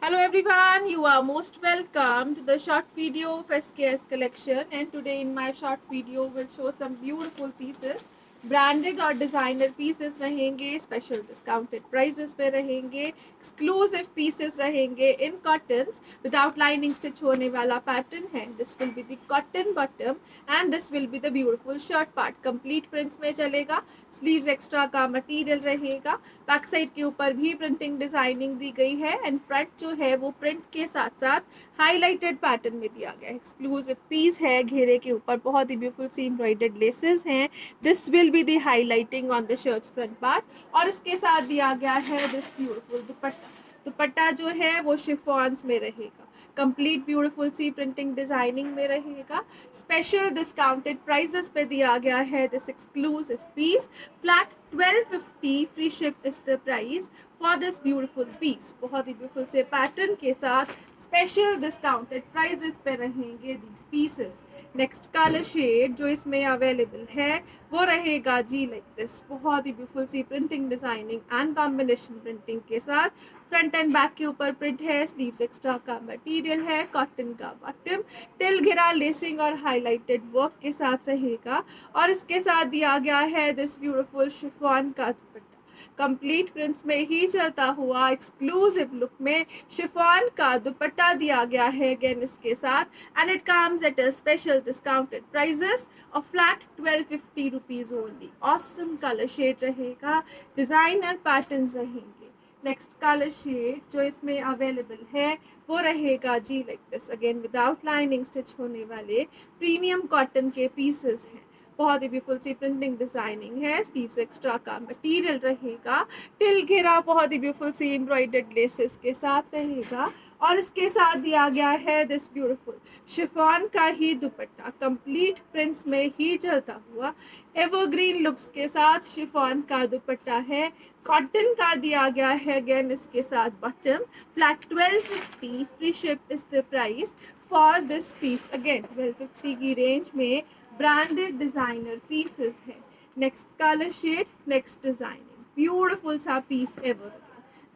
Hello everyone, you are most welcome to the short video of SKS collection, and today in my short video will show some beautiful pieces. Branded और designer pieces रहेंगे, special discounted prices पे रहेंगे, exclusive pieces रहेंगे इन cottons without lining stitch होने वाला pattern है. This will be the cotton bottom and this will be the beautiful shirt part. Complete prints में चलेगा, स्लीव्स एक्स्ट्रा का मटेरियल रहेगा, बैक साइड के ऊपर भी प्रिंटिंग डिजाइनिंग दी गई है एंड फ्रंट जो है वो प्रिंट के साथ साथ हाईलाइटेड पैटर्न में दिया गया है. एक्सक्लूसिव पीस है, घेरे के ऊपर बहुत ही ब्यूटीफुल सी एम्ब्रॉयडर्ड लेसेस हैं. This will be the highlighting on the shirts front part और इसके साथ दिया गया है दिस ब्यूटीफुल दुपट्टा. दुपट्टा जो है वो शिफॉन्स में रहेगा, कंप्लीट ब्यूटीफुल सी प्रिंटिंग डिजाइनिंग में रहेगा. स्पेशल डिस्काउंटेड प्राइजेस पे दिया गया है this exclusive piece. Flat 1250 free ship is the price for this beautiful piece. बहुत ही ब्यूटीफुल से पैटर्न के साथ स्पेशल डिस्काउंटेड प्राइजेस पे रहेंगे these pieces. Next colour shade जो इसमें अवेलेबल है वो रहेगा जी लाइक दिस. बहुत ही ब्यूटीफुल सी printing designing and combination printing के साथ फ्रंट एंड बैक के ऊपर प्रिंट है, स्लीव्स एक्स्ट्रा का मटेरियल है, कॉटन का बॉटम, टिल घेरा लेसिंग और हाईलाइटेड वर्क के साथ रहेगा और इसके साथ दिया गया है दिस ब्यूटीफुल शिफॉन का दुपट्टा. कंप्लीट प्रिंट्स में ही चलता हुआ एक्सक्लूसिव लुक में शिफॉन का दुपट्टा दिया गया है अगेन इसके साथ, and it comes at a special discounted prices of flat 1250 rupees only. Awesome colour shade रहेगा, डिजाइनर पैटर्न्स रहेंगे. नेक्स्ट कलर शेड जो इसमें अवेलेबल है वो रहेगा जी like this. Again without lining stitch होने वाले प्रीमियम कॉटन के पीसेस हैं. बहुत ही ब्यूटीफुल सी प्रिंटिंग डिजाइनिंग है, स्लीव्स एक्स्ट्रा का मटेरियल रहेगा, टिल घेरा बहुत ही ब्यूटीफुल सी एम्ब्रॉयडर्ड लेसेस के साथ रहेगा और इसके साथ दिया गया है दिस ब्यूटीफुल शिफॉन का ही दुपट्टा. कंप्लीट प्रिंट्स में ही चलता हुआ एवरग्रीन लुक्स के साथ शिफॉन का दुपट्टा है. कॉटन का दिया गया है अगेन इसके साथ bottom. Flat 1250 free ship is the price for this piece. Again 1250 की रेंज में ब्रांडेड डिजाइनर पीसेस है. Next colour shade, next designing, beautiful सा piece ever.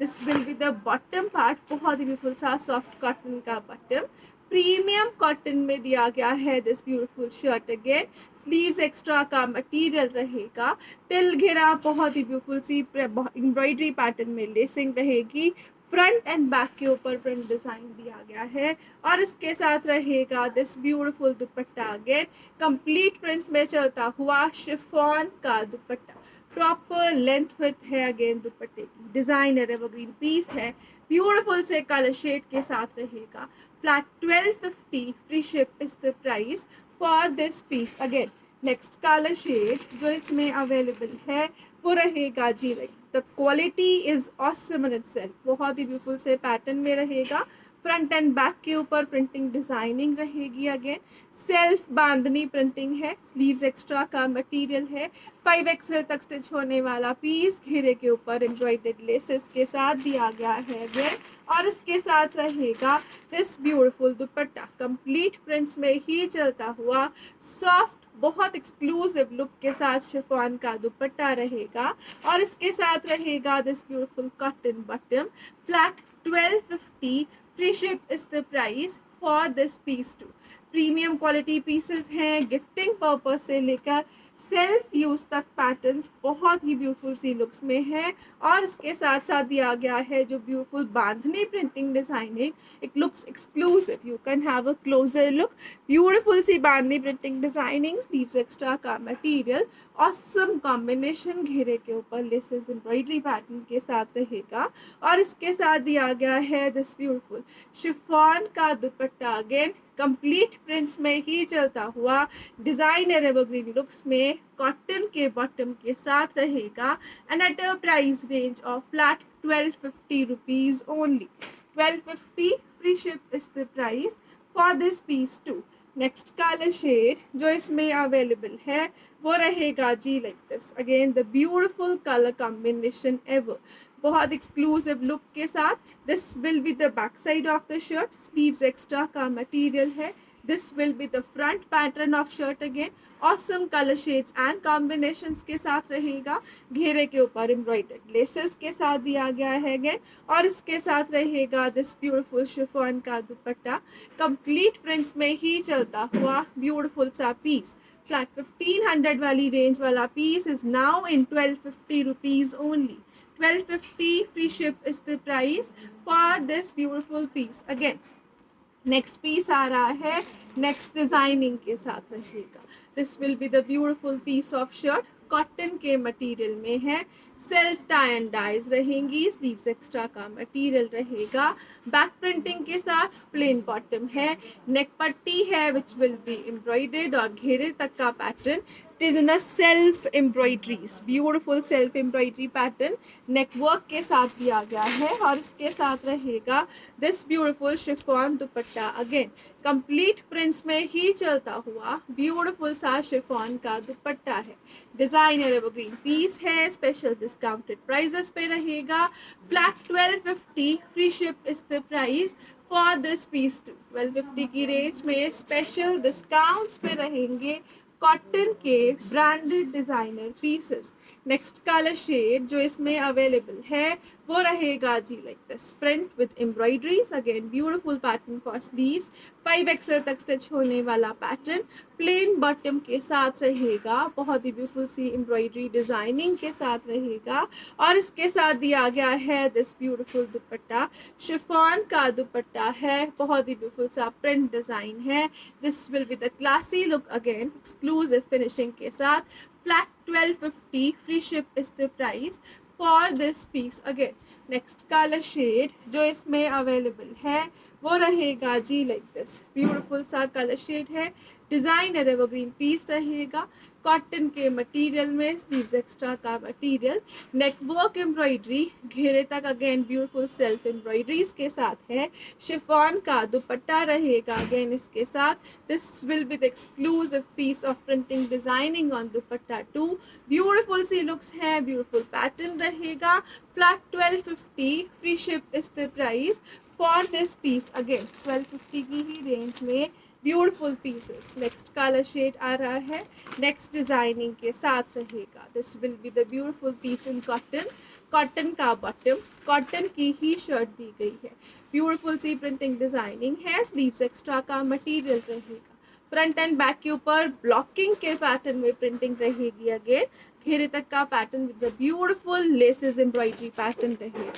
This will be the bottom part. बहुत ही ब्यूटीफुल सा soft cotton का bottom, premium cotton में दिया गया है this beautiful shirt. Again sleeves extra का मटेरियल रहेगा, टिल घेरा बहुत ही ब्यूटीफुल सी एम्ब्रॉयडरी पैटर्न में लेसिंग रहेगी. फ्रंट एंड बैक के ऊपर प्रिंट डिजाइन दिया गया है और इसके साथ रहेगा this beautiful dupatta. Again complete prints में चलता हुआ शिफॉन का दुपट्टा, प्रॉपर लेंथ विड्थ है अगेन दुपट्टे की. डिजाइनर एवरग्रीन पीस है, ब्यूटीफुल से कलर शेड के साथ रहेगा. Flat 1250 free ship is the price for this piece. Again next colour shade जो इसमें अवेलेबल है वो रहेगा जी like the quality is awesome in itself. बहुत ही ब्यूटीफुल से पैटर्न में रहेगा. फ्रंट एंड बैक के ऊपर प्रिंटिंग डिजाइनिंग रहेगी. अगेन सेल्फ बांधनी प्रिंटिंग है, स्लीव्स एक्स्ट्रा का मटेरियल है, 5XL तक स्टिच होने वाला पीस घेरे के ऊपर एम्ब्रॉयडर्ड लेसेस के साथ दिया गया है अगेन और इसके साथ रहेगा this beautiful dupatta. Complete prints में ही चलता हुआ सॉफ्ट बहुत एक्सक्लूसिव लुक के साथ शिफॉन का दुपट्टा रहेगा और इसके साथ रहेगा this beautiful cotton bottom. Flat 1250 free ship is the price for this piece too. Premium quality pieces हैं, गिफ्टिंग पर्पज से लेकर सेल्फ यूज तक पैटर्न्स बहुत ही ब्यूटीफुल सी लुक्स में है और इसके साथ साथ दिया गया है जो beautiful bandhani printing designing. It looks exclusive, you can have a closer look. Beautiful सी bandhani printing designing, sleeves extra का मटेरियल, ऑसम कॉम्बिनेशन घेरे के ऊपर लेसेस एम्ब्रॉयडरी पैटर्न के साथ रहेगा और इसके साथ दिया गया है दिस ब्यूटीफुल शिफॉन का दुपट्टा. अगेन कंप्लीट प्रिंट्स में ही चलता हुआ डिजाइनर एवरग्रीन लुक्स में कॉटन के बॉटम के साथ रहेगा and at a price range of flat 1250 rupees only. 1250 free ship is the price for this piece too. Next colour shade जो इसमें अवेलेबल है वो रहेगा जी like this. Again the beautiful colour combination ever, बहुत एक्सक्लूसिव लुक के साथ. This will be the back side of the shirt. Sleeves extra का मटेरियल है, This will be the front pattern of shirt again. Awesome color shades and combinations के साथ रहेगा. घेरे के ऊपर embroidered laces के साथ दिया गया है again. और इसके साथ रहेगा this beautiful chiffon का दुपट्टा. Complete prints में ही चलता हुआ beautiful सा piece. Flat 1500 वाली range वाला piece is now in 1250 rupees only. 1250 free ship is the price for this beautiful piece. Again, next piece आ रहा है, नेक्स्ट डिजाइनिंग के साथ रहेगा. This will be the beautiful piece of shirt. Cotton के material में है. सेल्फ टाई एंड डाइज रहेंगी. स्लीव्स एक्स्ट्रा का मटेरियल रहेगा. बैक प्रिंटिंग के साथ प्लेन बॉटम है. नेक पट्टी है विच विल बी एम्ब्रॉयडर्ड और घेरे तक का pattern. It is in a self embroideries, beautiful self embroidery pattern. neck work के साथ दिया गया है और इसके साथ रहेगा this beautiful chiffon dupatta. again complete prints में ही चलता हुआ beautiful सा chiffon का दुपट्टा है. designer evergreen piece है. special discounted prices पे रहेगा. flat 1250 free ship is the price for this piece too. 1250 की रेंज में स्पेशल डिस्काउंट्स पे रहेंगे कॉटन के branded designer pieces. Next colour shade जो इसमें अवेलेबल है वो रहेगा जी like this. Print with embroideries. Again beautiful pattern for sleeves. 5XL तक स्टिच होने वाला पैटर्न. प्लेन बॉटम के साथ रहेगा. बहुत ही ब्यूटीफुल सी एम्ब्रॉयडरी डिजाइनिंग के साथ रहेगा और इसके साथ दिया गया है दिस ब्यूटीफुल दुपट्टा. शिफॉन का दुपट्टा है. बहुत ही ब्यूटीफुल सा प्रिंट डिजाइन है. This will be the classy look. Again exclusive finishing के साथ. Flat 1250 free ship is the price for this piece. Again next colour shade जो इसमें अवेलेबल है वो रहेगा जी लाइक दिस. ब्यूटीफुल सा कलर शेड है. डिजाइनर एवरग्रीन पीस रहेगा. कॉटन के मटेरियल में. स्लीव्स एक्स्ट्रा का मटेरियल. नेटवर्क एम्ब्रॉयडरी घेरे तक. अगेन ब्यूटीफुल सेल्फ एम्ब्रॉयडरीज के साथ है. शिफॉन का दुपट्टा रहेगा अगेन इसके साथ. This will be the exclusive piece of printing designing on dupatta too. Beautiful सी लुक्स है. ब्यूटीफुल पैटर्न रहेगा. Flat 1250 free ship is the price for this piece. Again 1250 की ही रेंज में beautiful pieces. Next colour shade आ रहा है. Next designing के साथ रहेगा. This will be the beautiful piece in cotton. Cotton का बॉटम. कॉटन की ही शर्ट दी गई है. ब्यूटीफुल सी प्रिंटिंग डिजाइनिंग है. स्लीव्स एक्स्ट्रा का मटेरियल रहेगा. फ्रंट एंड बैक के ऊपर ब्लॉकिंग के पैटर्न में प्रिंटिंग रहेगी. अगेन घेरे तक का pattern with the beautiful laces embroidery pattern रहेगा.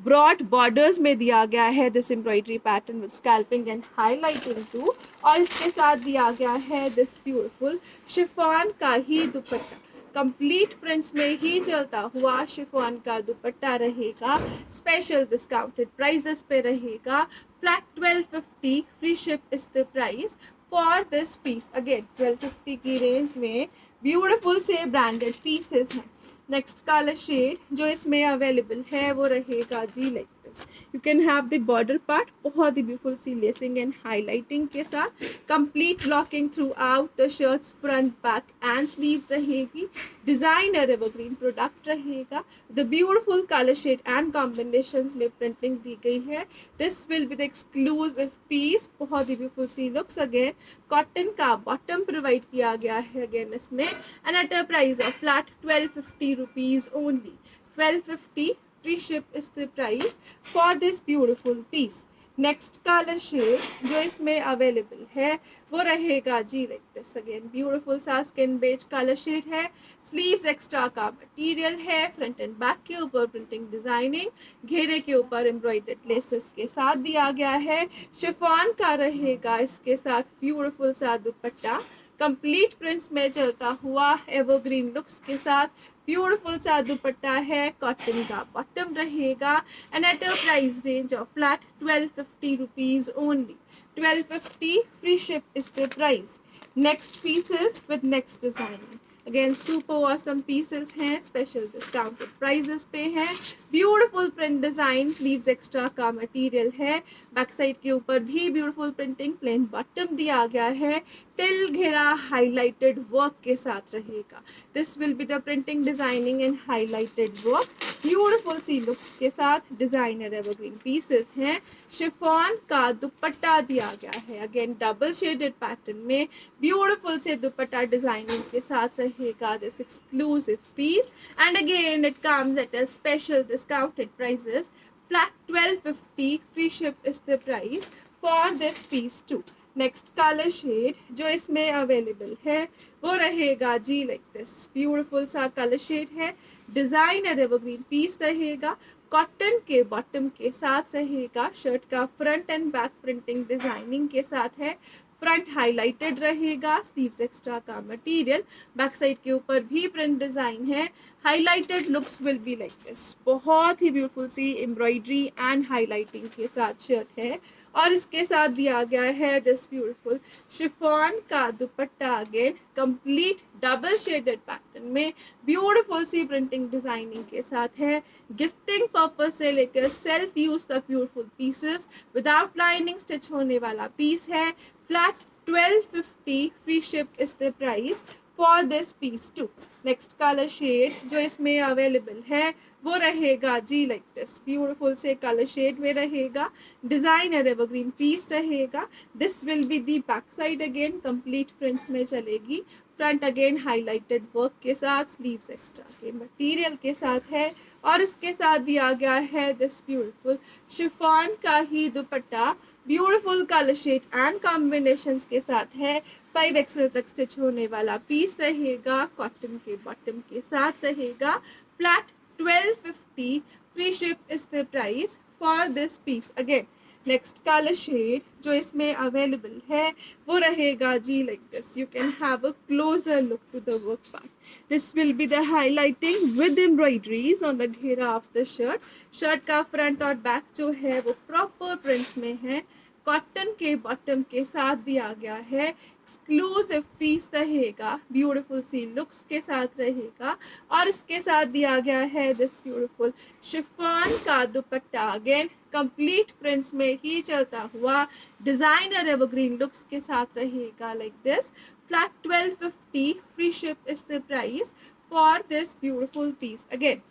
ब्रॉड बॉर्डर्स में दिया गया है this embroidery pattern with scalloping and highlighting too. और इसके साथ दिया गया है दिस ब्यूटीफुल शिफॉन का ही दुपट्टा. कंप्लीट प्रिंट्स में ही चलता हुआ शिफॉन का दुपट्टा रहेगा. स्पेशल डिस्काउंटेड प्राइजेस पे रहेगा. Flat 1250 free ship is the price for this piece. Again 1250 की रेंज में ब्यूटीफुल से ब्रांडेड पीसेस हैं. नेक्स्ट कलर शेड जो इसमें अवेलेबल है वो रहेगा जी like this. You can have the border part. बहुत ही ब्यूटीफुल सी लेसिंग एंड हाईलाइटिंग के साथ. Complete blocking throughout the shirts front back and sleeves रहेगी. डिजाइनर एवरग्रीन प्रोडक्ट रहेगा. The beautiful colour shade and combinations में printing दी गई है. This will be the exclusive piece. बहुत ही ब्यूटीफुल सी लुक्स. अगेन कॉटन का बॉटम प्रोवाइड किया गया है अगेन इसमें. And at a price of flat 1250 rupees only. 1250 free ship is the price for this beautiful piece. Next colour shade जो इसमें अवेलेबल है वो रहेगा जी लाइक दिस. अगेन ब्यूटीफुल सा स्किन बेज कलर शेड है. स्लीव्स एक्स्ट्रा का material है. फ्रंट एंड बैक के ऊपर प्रिंटिंग डिजाइनिंग. घेरे के ऊपर एम्ब्रॉयडर्ड लेसेस के साथ दिया गया है. शिफॉन का रहेगा इसके साथ ब्यूटीफुल सा दुपट्टा. कंप्लीट प्रिंट्स में चलता हुआ एवरग्रीन लुक्स के साथ ब्यूटीफुल सा दुपट्टा है. कॉटन का बॉटम रहेगा. And at a price range of flat 1250 rupees only. 1250 free ship is the price. Next pieces with next designing. Again super awesome pieces हैं, स्पेशल डिस्काउंटेड प्राइजेस पे हैं। Beautiful print design, sleeves extra का material है। Back side के ऊपर भी beautiful printing, plain bottom दिया गया है, टिल घेरा हाईलाइटेड वर्क के साथ रहेगा। This will be the printing, designing and highlighted work, beautiful सी लुक्स के साथ डिजाइनर एवरग्रीन पीसेस हैं। शिफॉन का दुपट्टा दिया गया है, अगेन डबल शेडेड पैटर्न में ब्यूटीफुल से दुपट्टा डिजाइनिंग के साथ रहेगा this exclusive piece. And again it comes at a special discounted prices, flat 1250, free ship is the price for this piece too. Next colour shade जो इसमें available है वो रहेगा जी लाइक दिस, ब्यूटीफुल सा कलर शेड है, designer evergreen piece रहेगा, cotton के बॉटम के साथ रहेगा। शर्ट का front and back printing designing के साथ है, फ्रंट हाईलाइटेड रहेगा, स्लीव्स एक्स्ट्रा का मटेरियल, बैक साइड के ऊपर भी प्रिंट डिजाइन है, highlighted looks will be like this. बहुत ही ब्यूटीफुल सी एम्ब्रॉयडरी एंड हाईलाइटिंग के साथ शर्ट है और इसके साथ दिया गया है दिस ब्यूटीफुल शिफॉन का dupatta, again complete double shaded pattern में ब्यूटीफुल सी प्रिंटिंग डिजाइनिंग के साथ है। गिफ्टिंग पर्पज से लेकर सेल्फ यूज तक beautiful pieces, without lining stitch होने वाला पीस है। Flat 1250, free ship is the price for this piece too. Next colour shade जो इसमें अवेलेबल है वो रहेगा जी लाइक दिस, ब्यूटीफुल से कलर शेड में रहेगा, डिजाइनर एवरग्रीन पीस रहेगा। This will be the back side, again complete prints में चलेगी, फ्रंट अगेन हाईलाइटेड वर्क के साथ, स्लीव्स एक्स्ट्रा के मटेरियल के साथ है और इसके साथ दिया गया है दिस ब्यूटीफुल शिफॉन का ही dupatta, beautiful colour shade and combinations के साथ है। 5XL तक स्टिच होने वाला पीस रहेगा, कॉटन के बॉटम के साथ रहेगा। Flat 1250, free ship is the price for this piece. Again next colour shade जो इसमें अवेलेबल है वो रहेगा जी like this, you can have a closer look to the work part. This will be the highlighting with embroideries on the घेरा of the shirt. Shirt का front और back जो है वो प्रॉपर प्रिंट्स में है, कॉटन के बॉटम के साथ दिया गया है, एक्सक्लूसिव पीस रहेगा, ब्यूटीफुल सी लुक्स के साथ रहेगा और इसके साथ दिया गया है दिस ब्यूटीफुल शिफॉन का दुपट्टा, अगेन कंप्लीट प्रिंट्स में ही चलता हुआ डिजाइनर एवरग्रीन लुक्स के साथ रहेगा like this. Flat 1250, free ship is the price for this beautiful piece. Again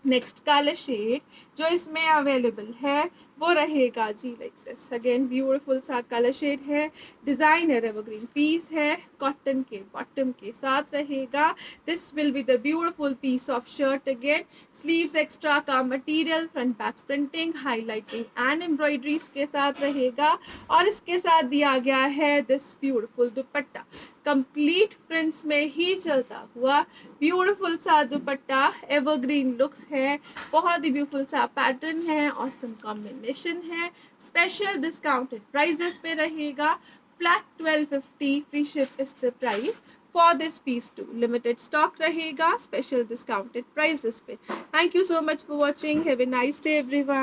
next colour shade जो इसमें अवेलेबल है वो रहेगा जी लाइक दिस, अगेन ब्यूटीफुल सा कलर शेड है, डिजाइनर एवरग्रीन पीस है, कॉटन के बॉटम के साथ रहेगा। This will be the beautiful piece of shirt, again sleeves extra का material, front back printing, highlighting and embroideries के साथ रहेगा और इसके साथ दिया गया है this beautiful dupatta, complete prints में ही चलता हुआ ब्यूटीफुल सा दुपट्टा, एवरग्रीन लुक्स है, बहुत ही ब्यूटीफुल सा पैटर्न है, ऑसम कॉम्बिनेशन है, स्पेशल डिस्काउंटेड प्राइजेस पे रहेगा। Flat 1250, free ship is the price for this piece too. Limited stock रहेगा, स्पेशल डिस्काउंटेड प्राइजेस पे। Thank you so much for watching, have a nice day everyone.